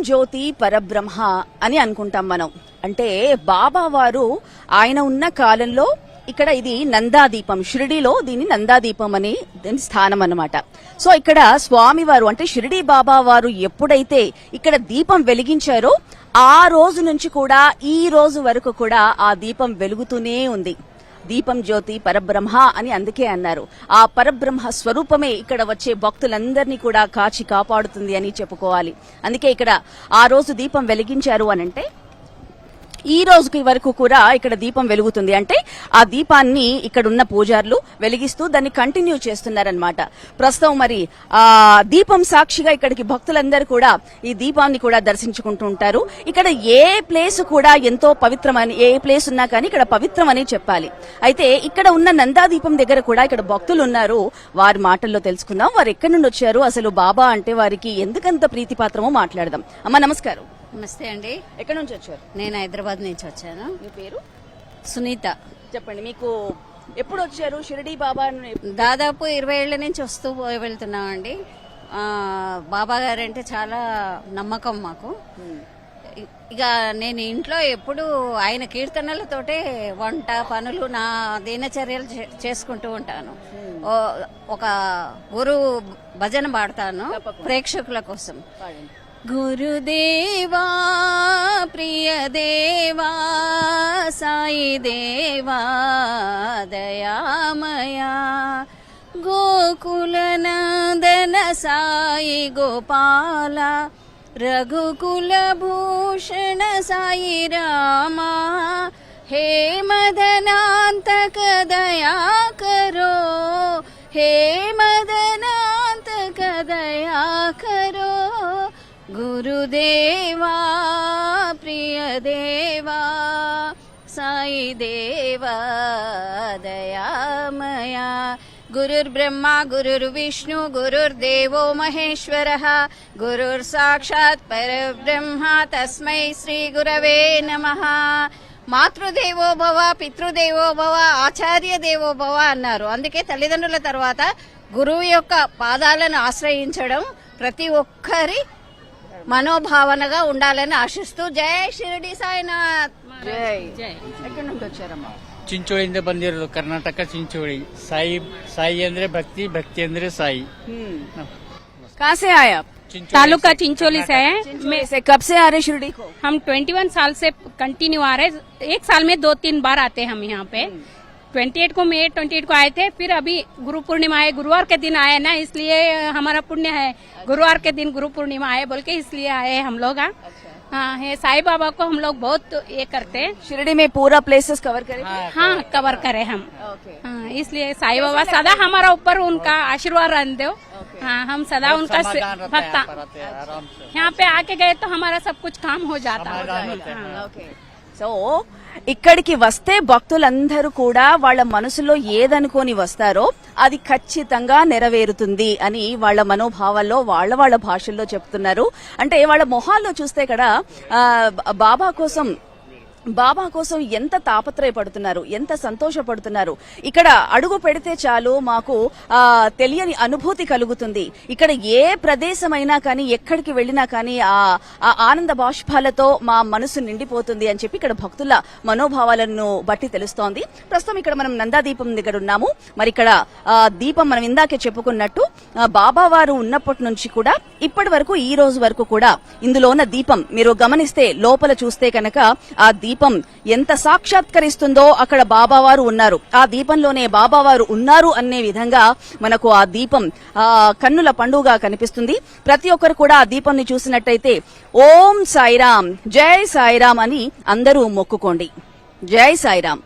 జ్యోతి పరబ్రహ్మ అని అనుకుంటాం మనం. అంటే బాబా వారు ఆయన ఉన్న కాలంలో ఇక్కడ ఇది నందాదీపం, షిరిడీలో దీన్ని నందాదీపం అని దీని స్థానం అన్నమాట. సో ఇక్కడ స్వామివారు అంటే షిరిడీ బాబా వారు ఎప్పుడైతే ఇక్కడ దీపం వెలిగించారో ఆ రోజు నుంచి కూడా ఈ రోజు వరకు కూడా ఆ దీపం వెలుగుతూనే ఉంది. దీపం జ్యోతి పరబ్రహ్మ అని అందుకే అన్నారు. ఆ పరబ్రహ్మ స్వరూపమే ఇక్కడ వచ్చే భక్తులందరినీ కూడా కాచి కాపాడుతుంది అని చెప్పుకోవాలి. అందుకే ఇక్కడ ఆ రోజు దీపం వెలిగించారు అనంటే ఈ రోజుకి వరకు కూడా ఇక్కడ దీపం వెలుగుతుంది. అంటే ఆ దీపాన్ని ఇక్కడ ఉన్న పూజారులు వెలిగిస్తూ దాన్ని కంటిన్యూ చేస్తున్నారనమాట. ప్రస్తుతం మరి ఆ దీపం సాక్షిగా ఇక్కడికి భక్తులందరూ కూడా ఈ దీపాన్ని కూడా దర్శించుకుంటూ ఉంటారు. ఇక్కడ ఏ ప్లేస్ కూడా ఎంతో పవిత్రమని, ఏ ప్లేస్ ఉన్నా కానీ ఇక్కడ పవిత్రమని చెప్పాలి. అయితే ఇక్కడ ఉన్న నందాదీపం దగ్గర కూడా ఇక్కడ భక్తులు ఉన్నారు. వారి మాటల్లో తెలుసుకుందాం. వారు ఎక్కడి నుండి వచ్చారు, అసలు బాబా అంటే వారికి ఎందుకంత ప్రీతిపాత్రమో మాట్లాడదాం. అమ్మ నమస్కారం. నమస్తే అండి. ఎక్కడి నుంచి వచ్చారు? నేను హైదరాబాద్ నుంచి వచ్చాను. మీ పేరు? సునీత. చెప్పండి, మీకు ఎప్పుడు వచ్చారు షిరిడీ బాబా? దాదాపు 20 ఏళ్ల నుంచి వస్తూ వెళ్తున్నామండి. బాబా గారు అంటే చాలా నమ్మకం మాకు. ఇక నేను ఇంట్లో ఎప్పుడు ఆయన కీర్తనలతోటే వంట పనులు నా దినచర్యలు చేసుకుంటూ ఉంటాను. ఒక గురు భజన పాడతాను ప్రేక్షకుల కోసం. గురుదేవా ప్రియ దేవా సాయి దేవా దయామయా గోకుల నందన సాయి గోపాల రఘుకుల భూషణ సాయి రామా హే మదనాంతక దయా కరో హే మదనాంతక దయా కరో గురుదేవా ప్రియ దేవా సాయి దేవా దయామయా గురుర్బ్రహ్మ గురుర్విష్ణు గురుర్దేవో మహేశ్వరః గురుర్ సాక్షాత్ పరబ్రహ్మ తస్మై శ్రీ గురవే నమః. మాతృదేవో భవ పితృదేవో భవ ఆచార్య దేవో భవ అన్నారు. అందుకే తల్లిదండ్రుల తర్వాత గురువు యొక్క పాదాలను ఆశ్రయించడం ప్రతి ఒక్కరి మనోభావనగా ఉండాలని ఆశిస్తూ జై షిరిడి సాయినాథ్. ఎక్కడి నుండి వచ్చారమ్మా? ಚಿಂಚೋಳಿಯಿಂದ ಬಂದಿರೋದು, ಕರ್ನಾಟಕ ಚಿಂಚೋಳಿ. ಸಾಯಿ ಸಾಯಿ ಅಂದ್ರೆ ಭಕ್ತಿ, ಭಕ್ತಿ ಅಂದ್ರೆ ಸಾಯಿ. कहाँ से आए आप? तालुका चिंचोली से है। से कब से आ रहे शिरडी को? हम 21 साल से कंटिन्यू आ रहे। एक साल में 2-3 बार आते हैं हम यहाँ पे। 28 को मई 28 को आए थे, फिर अभी गुरु पूर्णिमा है, गुरुवार के दिन आए ना, इसलिए हमारा पुण्य है गुरुवार के दिन गुरु पूर्णिमा आए बोल के, इसलिए आए हम लोग। हाँ है साई बाबा को हम लोग बहुत ये करते हैं। शिरडी में पूरा प्लेसेस कवर करें? हाँ कवर करे हम। हाँ इसलिए साई बाबा सदा हमारा ऊपर उनका आशीर्वाद रहने दो। हाँ हम सदा उनका भक्त। यहाँ पे आके गए तो हमारा सब कुछ काम हो जाता है। సో ఇక్కడికి వస్తే భక్తులందరూ కూడా వాళ్ళ మనసులో ఏదనుకొని వస్తారో అది ఖచ్చితంగా నెరవేరుతుంది అని వాళ్ళ మనోభావాల్లో వాళ్ళ భాషల్లో చెప్తున్నారు. అంటే వాళ్ళ మొహాల్లో చూస్తే ఇక్కడ బాబా కోసం ఎంత తాపత్రయపడుతున్నారు, ఎంత సంతోషపడుతున్నారు. ఇక్కడ అడుగు పెడితే చాలు మాకు తెలియని అనుభూతి కలుగుతుంది. ఇక్కడ ఏ ప్రదేశమైనా కానీ, ఎక్కడికి వెళ్లినా కానీ ఆ ఆనంద బాష్పాలతో మా మనసు నిండిపోతుంది అని చెప్పి ఇక్కడ భక్తుల మనోభావాలను బట్టి తెలుస్తోంది. ప్రస్తుతం ఇక్కడ మనం నందాదీపం దగ్గర ఉన్నాము. మరి ఇక్కడ దీపం మనం ఇందాకే చెప్పుకున్నట్టు బాబా వారు ఉన్నప్పటి నుంచి కూడా ఇప్పటి వరకు ఈ రోజు వరకు కూడా ఇందులో ఉన్న దీపం మీరు గమనిస్తే లోపల చూస్తే కనుక ఆ దీపం ఎంత సాక్షాత్కరిస్తుందో అక్కడ బాబావారు ఉన్నారు. ఆ దీపంలోనే బాబావారు ఉన్నారు అనే విధంగా మనకు ఆ దీపం కన్నుల పండుగ కనిపిస్తుంది. ప్రతి ఒక్కరు కూడా ఆ దీపాన్ని చూసినట్టయితే ఓం సాయిరామ్, జై సాయిరామ్ అని అందరూ మొక్కుకోండి. జై సాయిరామ్.